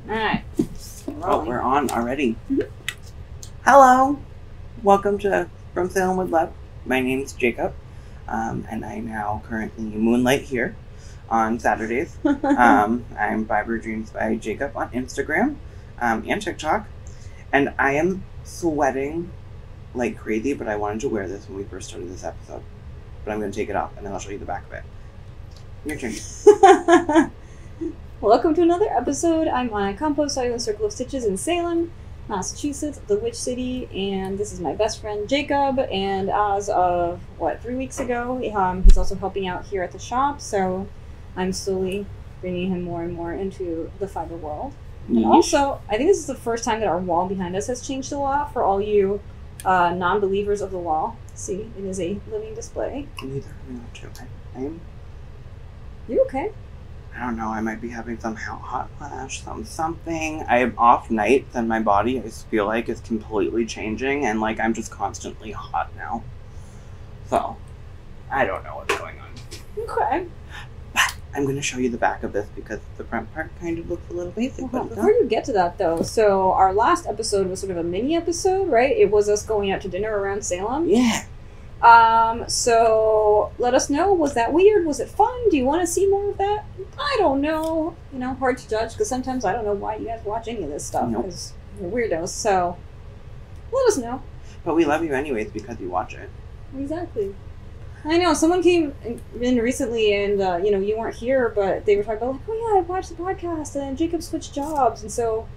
Alright. Oh, we're on already. Mm-hmm. Hello. Welcome to From Salem with Love. My name's Jacob, and I now currently moonlight here on Saturdays. I'm Viber Dreams by Jacob on Instagram and TikTok. And I am sweating like crazy, but I wanted to wear this when we first started this episode. But I'm going to take it off, and then I'll show you the back of it. Your turn. Welcome to another episode. I'm on a compost island circle of stitches in Salem, Massachusetts, the Witch City, and this is my best friend Jacob. And as of 3 weeks ago, he's also helping out here at the shop. So I'm slowly bringing him more and more into the fiber world. And also, I think this is the first time that our wall behind us has changed a lot for all you non-believers of the wall. See, it is a living display. Neither I'm You okay? I don't know, I might be having some hot flash, something. I have off nights and my body, I feel like, is completely changing and like I'm just constantly hot now. So, I don't know what's going on. Okay. But I'm going to show you the back of this because the front part kind of looks a little basic. Before you get to that though, so our last episode was sort of a mini episode, right? It was us going out to dinner around Salem. Yeah. So let us know, was that weird? Was it fun? Do you want to see more of that? I don't know. You know, hard to judge because sometimes I don't know why you guys watch any of this stuff because you're weirdos. So let us know. But we love you anyways because you watch it. Exactly. I know, someone came in recently and, you weren't here, but they were talking about like, oh yeah, I watched the podcast and Jacob switched jobs. And so,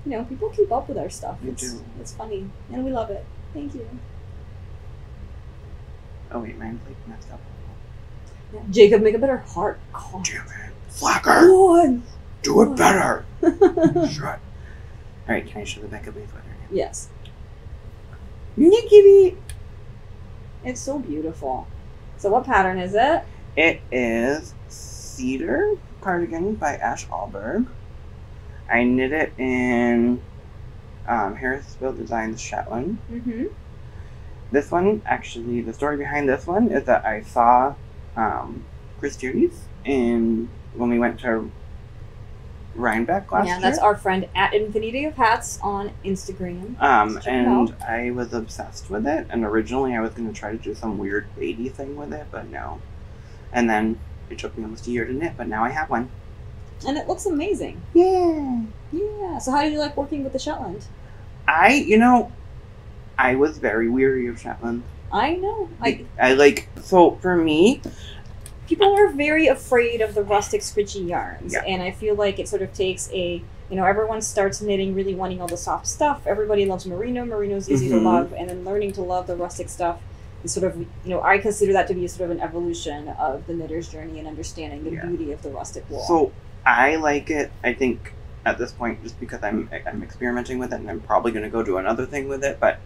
people keep up with our stuff. It's funny. And we love it. Thank you. Oh wait, mine's like messed up. Yeah. Jacob, make a better heart. God. Damn it. Slacker! God. Do it better! Shut. Alright, can I show the back of my sweater? Yes. Nickity! It's so beautiful. So what pattern is it? It is Cedar Cardigan by Alberg. I knit it in Harrisville Shetland. Mm-hmm. This one, actually, the story behind this one is that I saw Chris Tierney's when we went to Rhinebeck last year. Yeah, that's our friend at Infinity of Hats on Instagram. And I was obsessed with it. And originally I was going to try to do some weird baby thing with it, but no. And then it took me almost a year to knit, but now I have one. And it looks amazing. Yeah. Yeah. So how did you like working with the Shetland? I was very weary of Shetland. I know. So for me, people are very afraid of the rustic scritchy yarns. Yeah. And I feel like it sort of takes everyone starts knitting really wanting all the soft stuff. Everybody loves merino. Merino's easy to love. And then learning to love the rustic stuff is sort of, I consider that to be sort of an evolution of the knitter's journey and understanding the beauty of the rustic wool. So I like it, I think, at this point, just because I'm experimenting with it and I'm probably going to go do another thing with it, but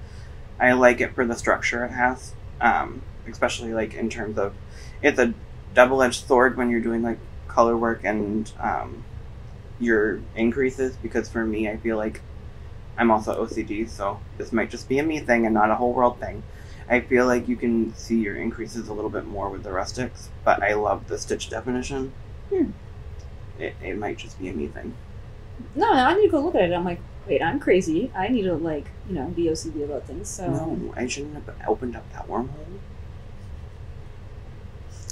I like it for the structure it has, especially like in terms of it's a double-edged sword when you're doing like color work and your increases, because for me I feel like I'm also OCD, so this might just be a me thing and not a whole world thing. I feel like you can see your increases a little bit more with the rustics, but I love the stitch definition. It might just be a me thing. No, I need to go look at it. I'm like, wait, I'm crazy. I need to, be OCD about things, so... No, I shouldn't have opened up that wormhole.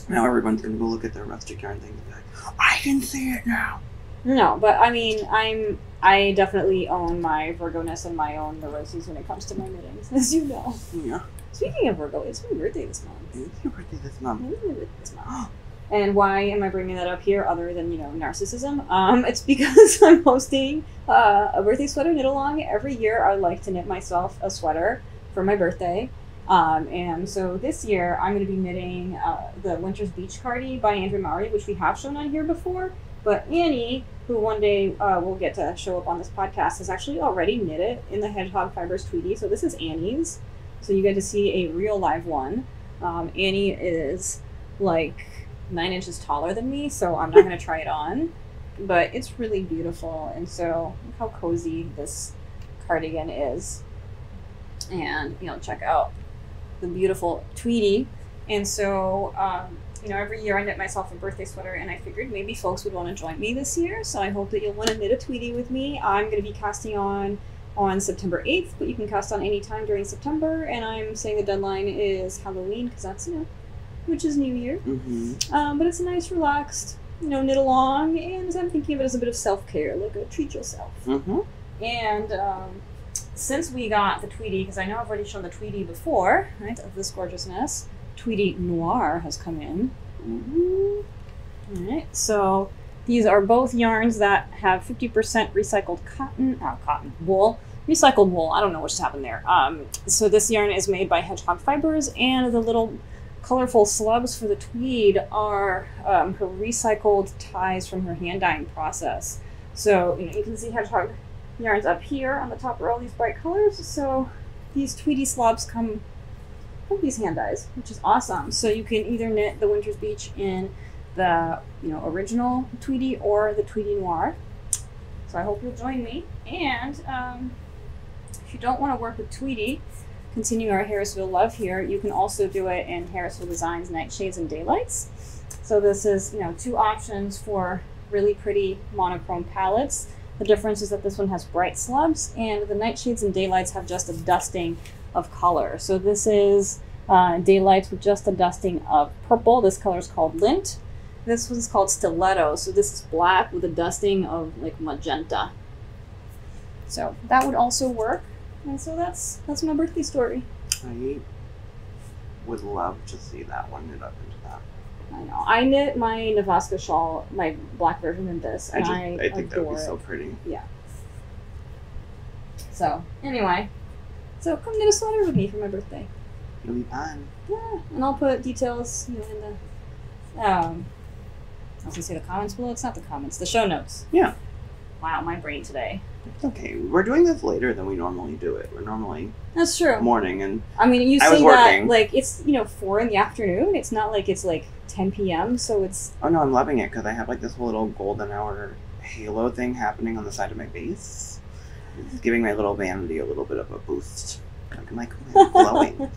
Now everyone's going to go look at their rustic yarn thing and be like, I can see it now! No, but, I definitely own my Virgo-ness and my own neuroses when it comes to my knittings, as you know. Yeah. Speaking of Virgo, it's my birthday this month. It's your birthday this month. It is my birthday this month. And why am I bringing that up here other than, narcissism? It's because I'm hosting a birthday sweater knit-along. Every year I like to knit myself a sweater for my birthday. And so this year I'm going to be knitting the Winter's Beach Cardi by Andrea Mowry, which we have shown on here before. But Annie, who one day will get to show up on this podcast, has actually already knit it in the Hedgehog Fibers Tweedy. So this is Annie's. So you get to see a real live one. Annie is 9 inches taller than me, so I'm not going to try it on, but it's really beautiful. And so look how cozy this cardigan is, and check out the beautiful Tweedy. And so you know, every year I knit myself a birthday sweater, and I figured maybe folks would want to join me this year, so I hope that you'll want to knit a Tweedy with me. I'm going to be casting on September 8th, but you can cast on any time during September, and I'm saying the deadline is Halloween, because that's, you know, which is New Year. But it's a nice, relaxed, you know, knit along, and I'm thinking of it as a bit of self-care, like a treat yourself. And since we got the Tweedy, because I know I've already shown the Tweedy before, right, of this gorgeousness, Tweedy Noir has come in. Alright, so these are both yarns that have 50% recycled wool. Recycled wool, I don't know what's happened there. So this yarn is made by Hedgehog Fibers, and the little colorful slubs for the tweed are her recycled ties from her hand dyeing process. So, you know, you can see Hedgehog yarns up here on the top are all these bright colors. So these Tweedy slobs come from these hand dyes, which is awesome. So you can either knit the Winter's Beach in the, you know, original Tweedy or the Tweedy Noir. So I hope you'll join me. And if you don't want to work with Tweedy, continue our Harrisville love here, you can also do it in Harrisville Designs Nightshades and Daylights. So this is, you know, 2 options for really pretty monochrome palettes. The difference is that this one has bright slubs, and the Nightshades and Daylights have just a dusting of color. So this is Daylights with just a dusting of purple. This color is called Lint. This one's called Stiletto. So this is black with a dusting of like magenta. So that would also work. And so that's my birthday story. I would love to see that one knit up into that. I know. I knit my Navaska shawl, my black version, in this, and I think that would be so pretty. Yeah. So anyway, so come knit a sweater with me for my birthday. It'll be fun. Yeah, and I'll put details, you know, in the I was gonna say the comments below. It's not the comments, the show notes. Yeah. Wow, my brain today. It's okay. We're doing this later than we normally do it. We're normally that's true morning, and I mean, you say that like it's, you know, 4 in the afternoon. It's not like it's like 10 p.m. So it's. Oh no, I'm loving it because I have like this little golden hour halo thing happening on the side of my base. It's giving my little vanity a little bit of a boost. I'm like, oh, I'm glowing.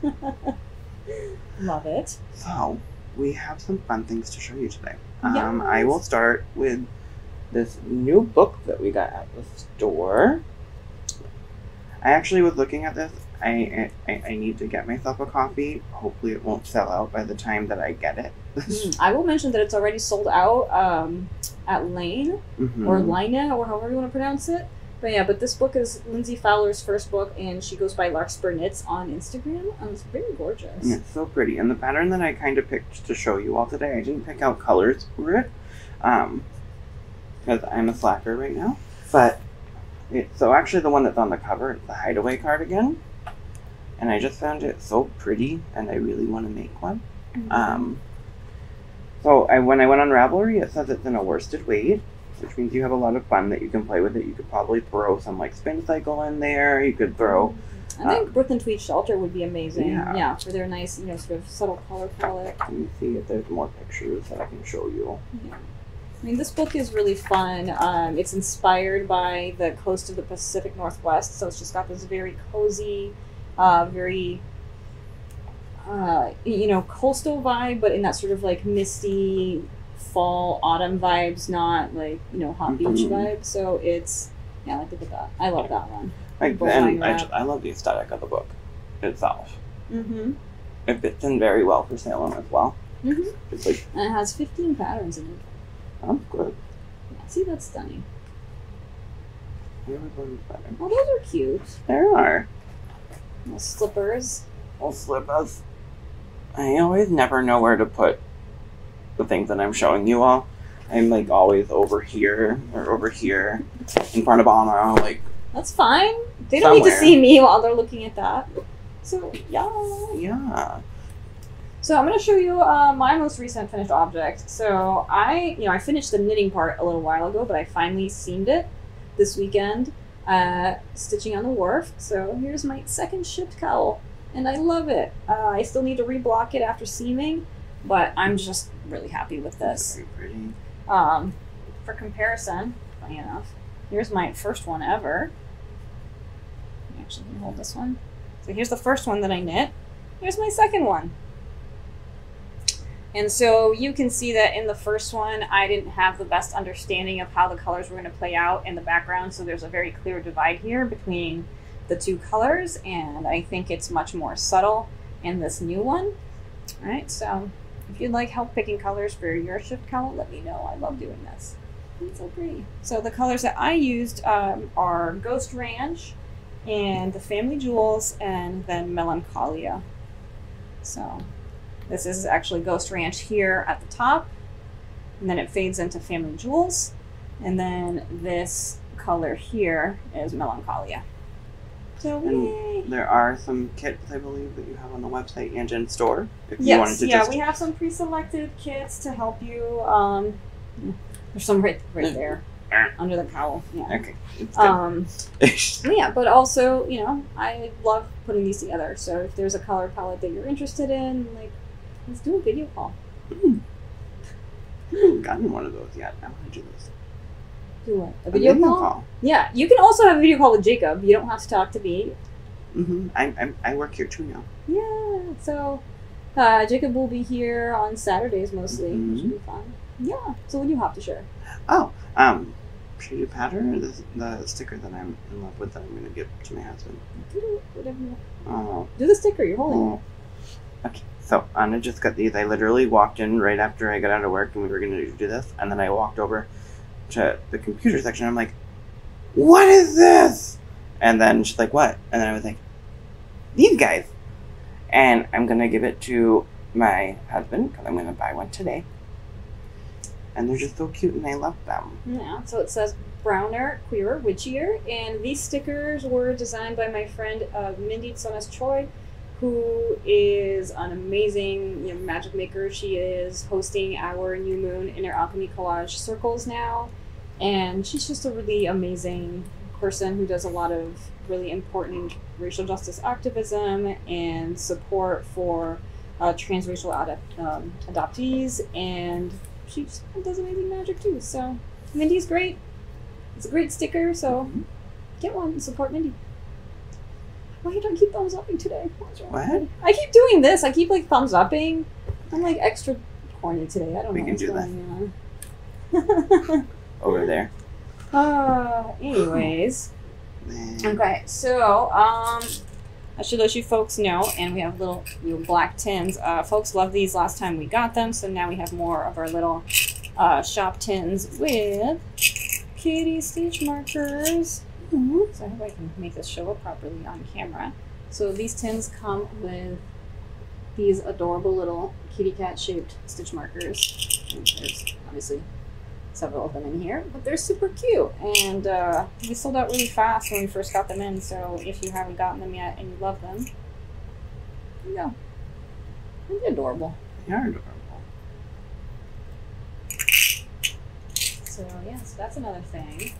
Love it. So we have some fun things to show you today. Yes. I will start with this new book that we got at the store. I actually was looking at this. I need to get myself a copy. Hopefully it won't sell out by the time that I get it. I will mention that it's already sold out at Lane or Lina or however you want to pronounce it. But yeah, but this book is Lindsey Fowler's first book, and she goes by Larkspur Knits on Instagram, and it's very gorgeous. And it's so pretty. And the pattern that I kind of picked to show you all today, I didn't pick out colors for it, because I'm a slacker right now. But so actually the one that's on the cover is the Hideaway cardigan, and I just found it so pretty, and I really want to make one. So when I went on Ravelry, it says it's in a worsted weight, which means you have a lot of fun that you can play with it. You could probably throw some like Spincycle in there. You could throw. I think Brooklyn Tweed Shelter would be amazing. Yeah, for their nice, you know, sort of subtle color palette. Let me see if there's more pictures that I can show you. Yeah. I mean, this book is really fun. It's inspired by the coast of the Pacific Northwest, so it's just got this very cozy, very, you know, coastal vibe, but in that sort of like misty fall, autumn vibes, not like, you know, hot beach vibe. So it's, yeah, like look at that. I love that one. And I love the aesthetic of the book itself. It fits in very well for Salem as well. It's like, and it has 15 patterns in it. That's good. Yeah, see, that's stunning. Where was one better? Oh, those are cute. There are. Little slippers. Little slippers. I always never know where to put the things that I'm showing you all. I'm like always over here or over here in front of Anna, like. That's fine. They don't need to see me while they're looking at that. So yeah. Yeah. So I'm going to show you my most recent finished object. So I finished the knitting part a little while ago, but I finally seamed it this weekend, stitching on the wharf. So here's my second shipped cowl, and I love it. I still need to reblock it after seaming, but I'm just really happy with this. Very pretty. For comparison, funny enough, here's my first one ever. Actually, let me hold this one. So here's the first one that I knit. Here's my second one. And so you can see that in the first one, I didn't have the best understanding of how the colors were going to play out in the background. So there's a very clear divide here between the two colors. And I think it's much more subtle in this new one. All right, so if you'd like help picking colors for your shift cowl, let me know. I love doing this. It's so pretty. So the colors that I used are Ghost Ranch and the Family Jewels and then Melancholia. So this is actually Ghost Ranch here at the top, and then it fades into Family Jewels, and then this color here is Melancholia. So yay! There are some kits, I believe, that you have on the website and in store. If you wanted to we have some pre-selected kits to help you. There's some right there under the cowl. Yeah. Okay. It's good. Yeah, but also, you know, I love putting these together. So if there's a color palette that you're interested in, like, let's do a video call. I haven't gotten one of those yet. I want to do this. Do what? A video call? Yeah, you can also have a video call with Jacob. You don't have to talk to me. I work here too now. Yeah, so Jacob will be here on Saturdays mostly, which should be fun. Yeah, so what do you have to share? Oh, Shaded Pattern, the sticker that I'm in love with that I'm going to give to my husband. Do whatever you want. Oh. Do the sticker, you're holding it. Okay, so Anna just got these. I literally walked in right after I got out of work and we were going to do this, and then I walked over to the computer section. I'm like, what is this? And then she's like, what? And then I was like, these guys. And I'm going to give it to my husband because I'm going to buy one today. And they're just so cute and I love them. Yeah, so it says Browner, Queerer, Witchier. And these stickers were designed by my friend Mindy Choi, who is an amazing magic maker. She is hosting our New Moon Inner Alchemy Collage circles now. And she's just a really amazing person who does a lot of really important racial justice activism and support for transracial adoptees. And she just does amazing magic too. So Mindy's great. It's a great sticker, so get one and support Mindy. Why don't I keep thumbs upping today? What? I keep doing this. I keep like thumbs upping. I'm like extra corny today. I don't know what's going on. Over there. Anyways. Okay, so I should let you folks know, and we have little black tins. Folks loved these last time we got them, so now we have more of our little shop tins with kitty stitch markers. So I hope I can make this show up properly on camera. So these tins come with these adorable little kitty cat shaped stitch markers. And there's obviously several of them in here, but they're super cute. And we sold out really fast when we first got them in, so if you haven't gotten them yet and you love them, there you go. They're adorable. They are adorable. So yeah, so that's another thing.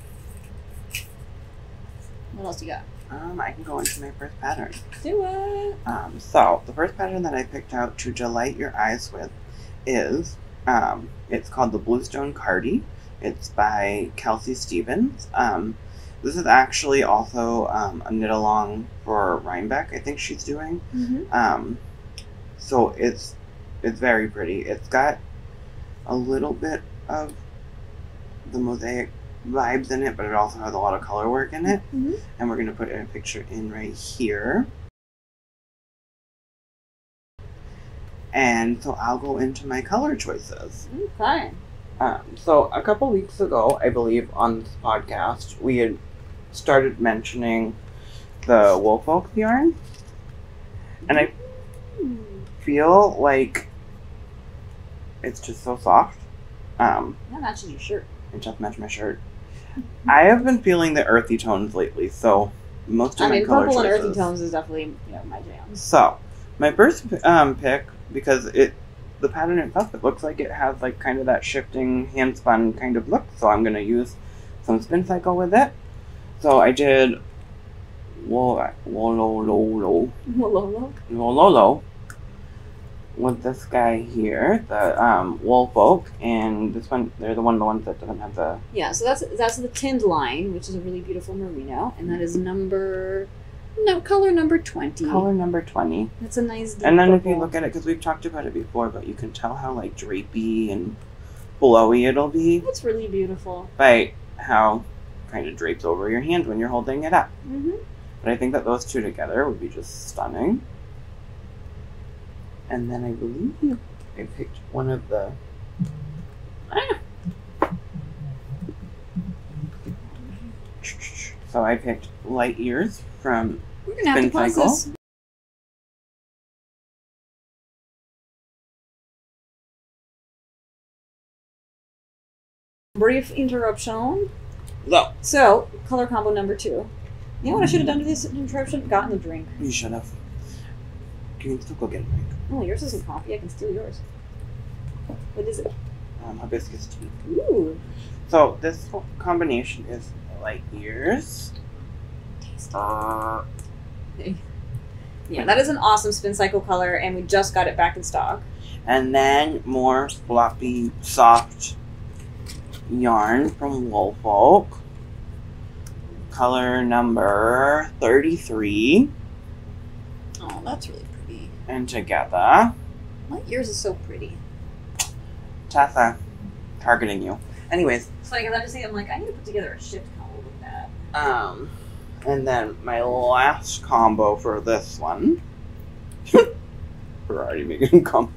What else you got? I can go into my first pattern. Do it! So, the first pattern that I picked out to delight your eyes with is, it's called the Bluestone Cardi. It's by Kelsey Stevens. This is actually also a knit-along for Rhinebeck, I think she's doing. So, it's very pretty. It's got a little bit of the mosaic vibes in it, but it also has a lot of color work in it. And we're going to put a picture in right here. And so I'll go into my color choices. Okay. So a couple weeks ago, I believe, on this podcast, we had started mentioning the Woolfolk yarn. And I feel like it's just so soft. That matches your shirt. It just matches my shirt. I have been feeling the earthy tones lately, so most of my color choices. Purple and earthy tones is definitely my jam. So, my first pick, because the pattern itself, it looks like it has like kind of that shifting hand spun kind of look. So I'm gonna use some Spincycle with it. So I did Wololo with this guy here, the Woolfolk, and this one, they're the ones that doesn't have the... Yeah, so that's the Tinned line, which is a really beautiful merino, and that is number No, color number 20. Color number 20. That's a nice deep And then purple. if you look at it, because we've talked about it before, but you can tell how like drapey and blowy it'll be It's really beautiful. by how kind of drapes over your hand when you're holding it up. Mm-hmm. But I think that those two together would be just stunning. And then I believe I picked one of the... So I picked Light Years from We're going to have to pause Spincycle. this. Brief interruption. No. So, color combo number 2. You know what I should have done to this interruption? Gotten the drink. You should have. You can still go get a drink. Oh, yours isn't coffee. I can steal yours. What is it? Hibiscus tea. Ooh. So this combination is Light Years. Yeah, that is an awesome Spincycle color, and we just got it back in stock. And then more floppy, soft yarn from Woolfolk. Color number 33. Oh, that's really pretty. And together, Yours is so pretty. Tessa, targeting you. Anyways, It's funny because I just think I'm like, I need to put together a shift combo with that. and then my last combo for this one. We're already making combo.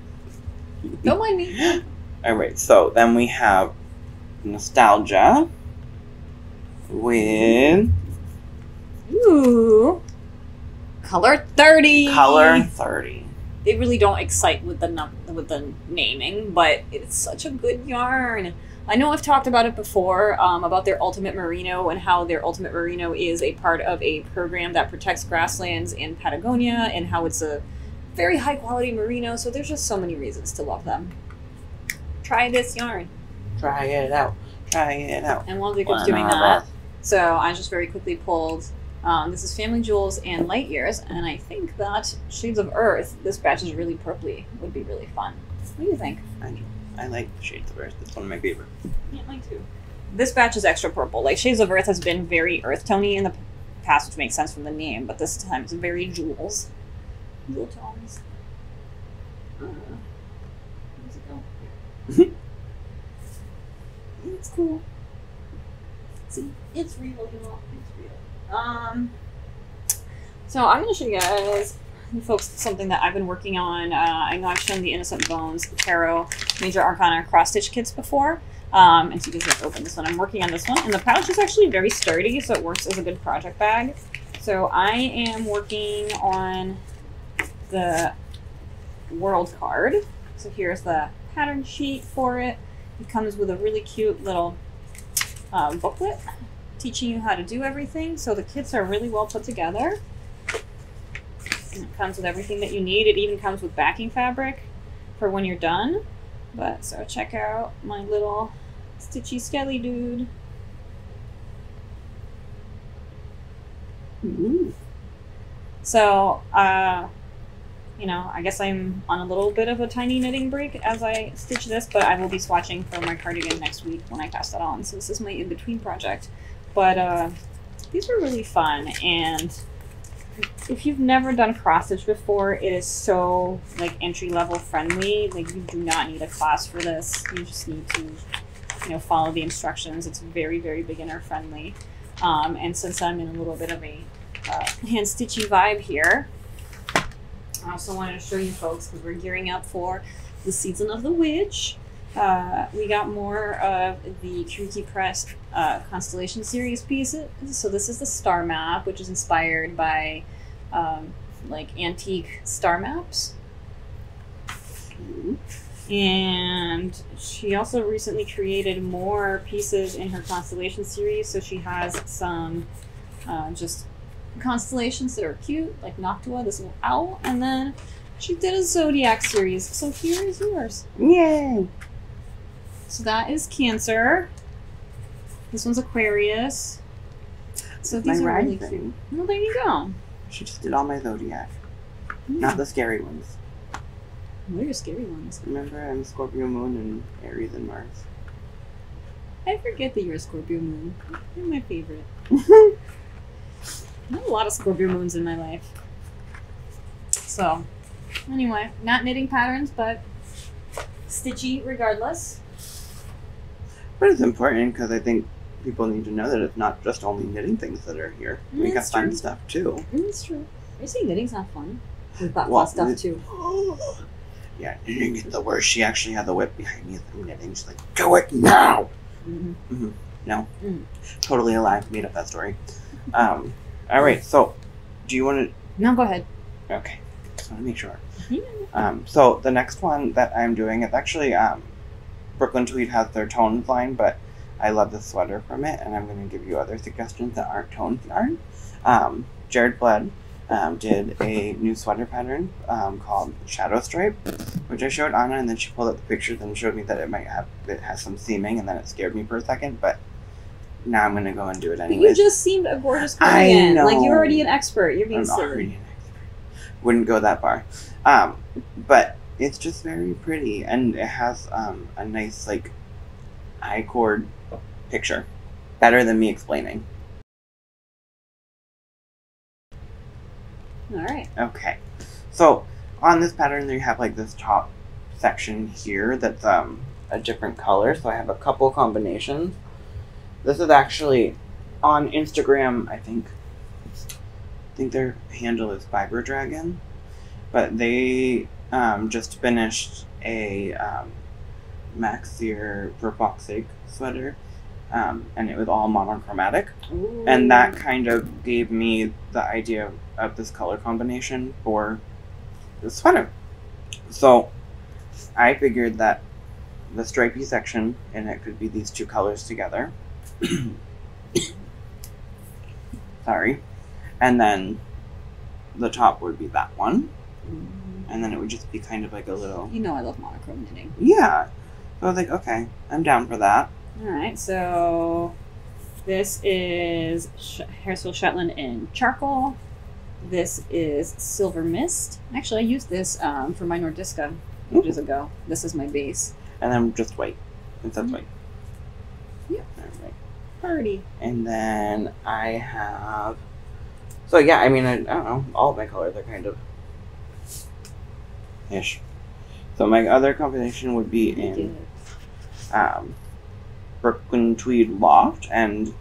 Don't mind me. Alright, so then we have Nostalgia with Ooh. Color 30. color 30. They really don't excite with the naming, but it's such a good yarn. I know I've talked about it before, about their Ultimate Merino and how their Ultimate Merino is a part of a program that protects grasslands in Patagonia and how it's a very high quality merino, so there's just so many reasons to love them. Try this yarn. Try it out. Try it out. And while Jacob's doing that, so I just very quickly pulled, this is Family Jewels and Light Years, and I think that Shades of Earth, this batch is really purpley, would be really fun. What do you think? I like Shades of Earth. It's one of my favorites. Yeah, mine too. This batch is extra purple. Like, Shades of Earth has been very earth tony in the past, which makes sense from the name, but this time it's very jewels. Jewel tones. Where's it go? It's cool. See, it's real, you know. It's real. So I'm going to show you guys, folks, something that I've been working on. I know I've shown the Innocent Bones Tarot Major Arcana cross-stitch kits before. And so you guys have to open this one. I'm working on this one. And the pouch is actually very sturdy, so it works as a good project bag. So I am working on the World card. So here's the pattern sheet for it. It comes with a really cute little booklet teaching you how to do everything. So the kits are really well put together. And it comes with everything that you need. It even comes with backing fabric for when you're done. But so check out my little stitchy skelly dude. Ooh. So, you know, I guess I'm on a little bit of a tiny knitting break as I stitch this, but I will be swatching for my cardigan next week when I pass that on. So this is my in-between project. But these are really fun, and if you've never done cross stitch before, it is so like entry level friendly. Like, you do not need a class for this. You just need to, you know, follow the instructions. It's very, very beginner friendly. And since I'm in a little bit of a hand stitchy vibe here, I also wanted to show you folks, because we're gearing up for the season of the witch. We got more of the Kiriki Press Constellation Series pieces. So this is the star map, which is inspired by like antique star maps. And she also recently created more pieces in her Constellation Series. So she has some just constellations that are cute, like Noctua, this little owl, and then she did a Zodiac series. So here is yours. Yay! So that is Cancer. This one's Aquarius. So these are really cute. Well, there you go. She just did all my zodiac, not the scary ones. What are your scary ones? Remember, I'm Scorpio Moon and Aries and Mars. I forget that you're a Scorpio Moon. You're my favorite. Not a lot of Scorpio moons in my life. So, anyway, not knitting patterns, but stitchy regardless. But it's important because I think people need to know that it's not just only knitting things that are here. We got fun stuff too. It's true. Are you saying knitting's not fun? We've got fun stuff too. Yeah, knitting is the worst. She actually had the whip behind me as I'm knitting. She's like, do it now! No. Totally a lie. Made up that story. Alright, so, do you want to... No, go ahead. Okay. Just want to make sure. So, the next one that I'm doing is actually, Brooklyn Tweed has their tones line, but I love the sweater from it, and I'm going to give you other suggestions that aren't tones yarn. Jared Blood did a new sweater pattern called Shadow Stripe, which I showed Anna, and then she pulled up the pictures and showed me that it has some seaming, and then it scared me for a second, but now I'm going to go and do it anyway. You just seemed a gorgeous cardigan. Like, you're already an expert. You're being silly. Already an expert. Wouldn't go that far. But it's just very pretty, and it has a nice, like, I-cord picture. Better than me explaining. Alright. Okay. So, on this pattern, you have, like, this top section here that's a different color, so I have a couple combinations. This is actually on Instagram, I think their handle is Fiber Dragon, but they just finished a Maxier Verboxig sweater, and it was all monochromatic. Ooh. And that kind of gave me the idea of this color combination for the sweater. So I figured that the stripy section in it could be these two colors together. Sorry. And then the top would be that one. And then it would just be kind of like a little... You know I love monochrome knitting. Yeah. So I was like, okay, I'm down for that. Alright, so this is Harrisville Shetland in charcoal. This is Silver Mist. Actually, I used this for my Nordiska ages ago. This is my base. And then just white. It says white. Yep. Alright. Party. And then I have... So yeah, I mean, I don't know. All of my colors are kind of... ish. So my other combination would be in Brooklyn Tweed Loft, and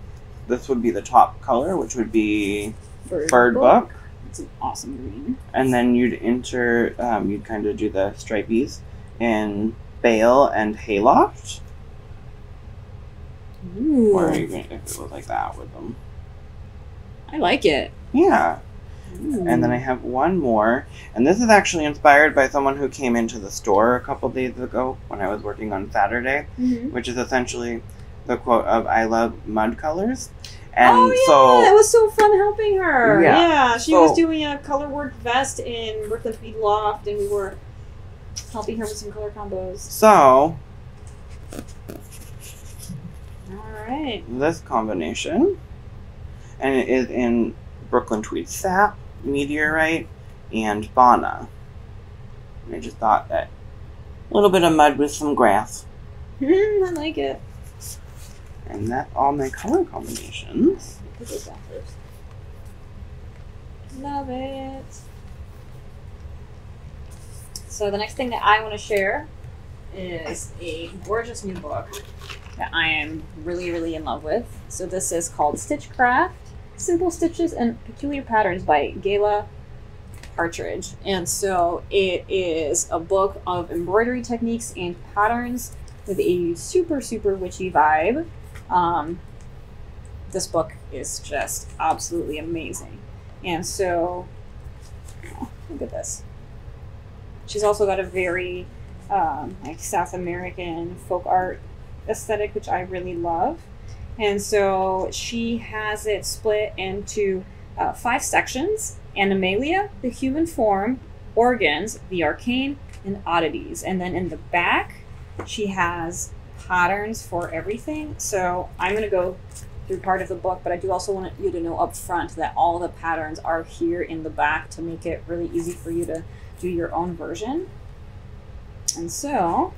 this would be the top color, which would be Bird Book. It's an awesome green. And then you'd you'd kind of do the stripies in Bale and Hayloft. Ooh. Or even if it was like that with them. I like it. Yeah. Ooh. And then I have one more, and this is actually inspired by someone who came into the store a couple days ago when I was working on Saturday, which is essentially the quote of "I love mud colors." And so it was so fun helping her. Yeah, She was doing a color work vest in Brooklyn Tweed Loft, and we were helping her with some color combos. So, all right, this combination, and it is in Brooklyn Tweed Sap, Meteorite, and Fauna. And I just thought that a little bit of mud with some grass. I like it. And that's all my color combinations. Put this down first. Love it. So the next thing that I want to share is a gorgeous new book that I am really, really in love with. So this is called Stitchcraft, Simple Stitches and Peculiar Patterns by Gayla Partridge. And so it is a book of embroidery techniques and patterns with a super, super witchy vibe. This book is just absolutely amazing. And so, look at this. She's also got a very like South American folk art aesthetic, which I really love. And so she has it split into 5 sections: Animalia, the human form, organs, the arcane, and oddities. And then in the back, she has patterns for everything. So I'm going to go through part of the book, but I do also want you to know up front that all the patterns are here in the back to make it really easy for you to do your own version. And so,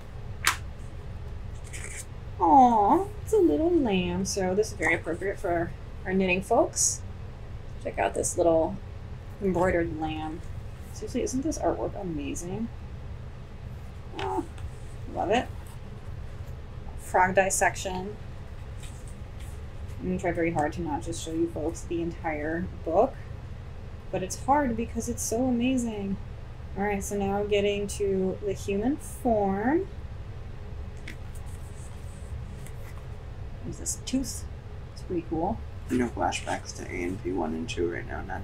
aw, it's a little lamb. So this is very appropriate for our knitting folks. Check out this little embroidered lamb. Seriously, isn't this artwork amazing? Oh, love it. Frog dissection. I'm going to try very hard to not just show you folks the entire book, but it's hard because it's so amazing. Alright, so now getting to the human form. There's this tooth. It's pretty cool. No flashbacks to A&P 1 and 2 right now, none.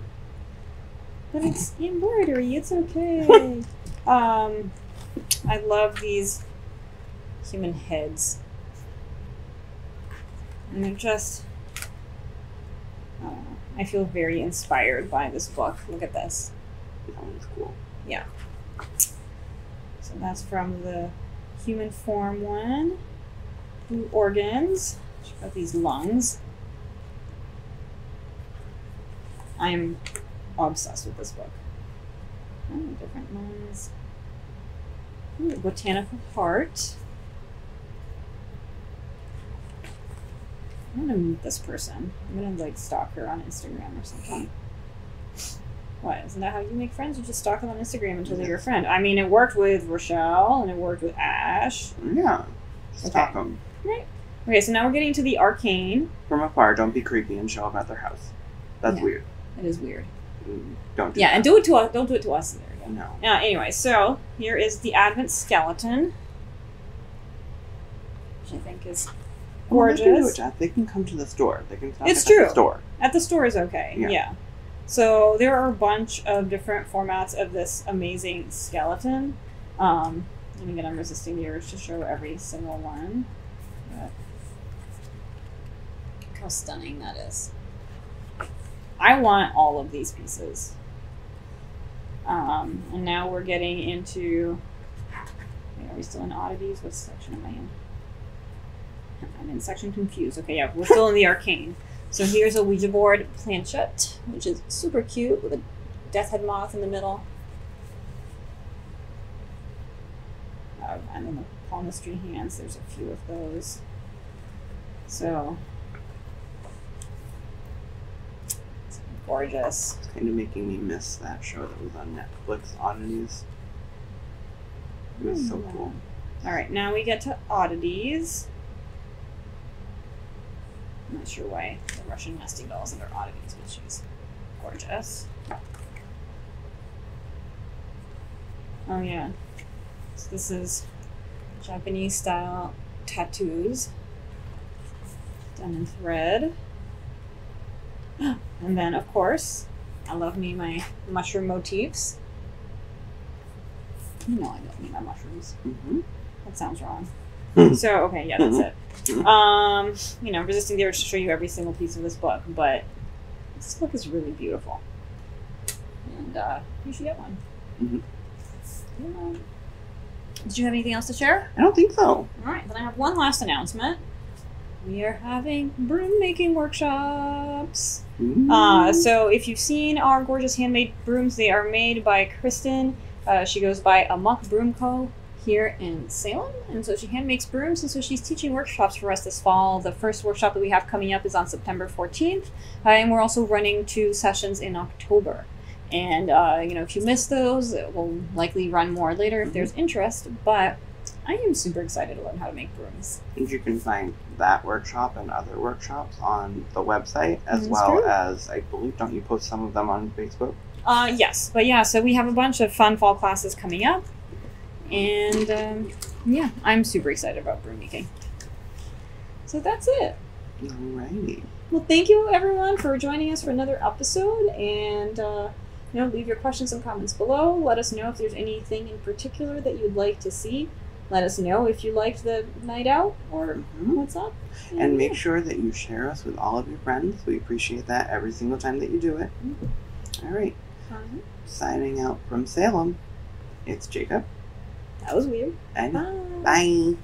But it's embroidery, it's okay. I love these human heads. And they're just, I don't know. I feel very inspired by this book. Look at this. That one's cool. Yeah. So that's from the human form one. Blue organs. Check out these lungs. I am obsessed with this book. Oh, different lungs. Ooh, botanical heart. I'm gonna meet this person. I'm gonna like stalk her on Instagram or something. What? Isn't that how you make friends? You just stalk them on Instagram until they're your friend. I mean, it worked with Rochelle and it worked with Ash. Yeah. Stalk them. Right. Okay, so now we're getting to the arcane. From afar, don't be creepy and show up at their house. That's weird. It is weird. Don't do that. And do it to us. Don't do it to us either. No. Anyway, so here is the Advent skeleton, which I think is gorgeous. They can do it, Jeff. They can come to the store. They can stop it's at true. the store. At the store is okay. Yeah. So there are a bunch of different formats of this amazing skeleton. And again, I'm resisting the urge to show every single one. But look how stunning that is. I want all of these pieces. And now we're getting into... Wait, are we still in oddities? What section am I in? I'm in section confused. Okay, yeah, we're still in the arcane. So here's a Ouija board planchette, which is super cute with a death head moth in the middle. And then the palmistry hands, there's a few of those. So... gorgeous. It's kind of making me miss that show that was on Netflix, Oddities. It was so cool. Alright, now we get to oddities. I'm not sure why the Russian nesting dolls and their oddities, but she's gorgeous. Oh yeah. So this is Japanese style tattoos done in thread. And then, of course, I love me my mushroom motifs. You know I love me my mushrooms. Mm-hmm. That sounds wrong. So, okay, yeah, that's it. You know, resisting the urge to show you every single piece of this book, but this book is really beautiful. And you should get one. Mm-hmm. Yeah. Did you have anything else to share? I don't think so. All right, then I have one last announcement. We are having broom making workshops. So if you've seen our gorgeous handmade brooms, they are made by Kristen. She goes by Amok Broom Co. here in Salem. And so she hand makes brooms. And so she's teaching workshops for us this fall. The first workshop that we have coming up is on September 14th. And we're also running 2 sessions in October. And, you know, if you miss those, it will likely run more later if there's interest. But I am super excited to learn how to make brooms. And you can find that workshop and other workshops on the website, as well as, I believe, don't you post some of them on Facebook? Yes. But yeah, so we have a bunch of fun fall classes coming up. And, yeah, I'm super excited about broom making. So that's it. Alrighty. Well, thank you, everyone, for joining us for another episode. And, you know, leave your questions and comments below. Let us know if there's anything in particular that you'd like to see. Let us know if you liked the night out or what's up. And make sure that you share us with all of your friends. We appreciate that every single time that you do it. All right. Signing out from Salem, it's Jacob. That was weird. And bye.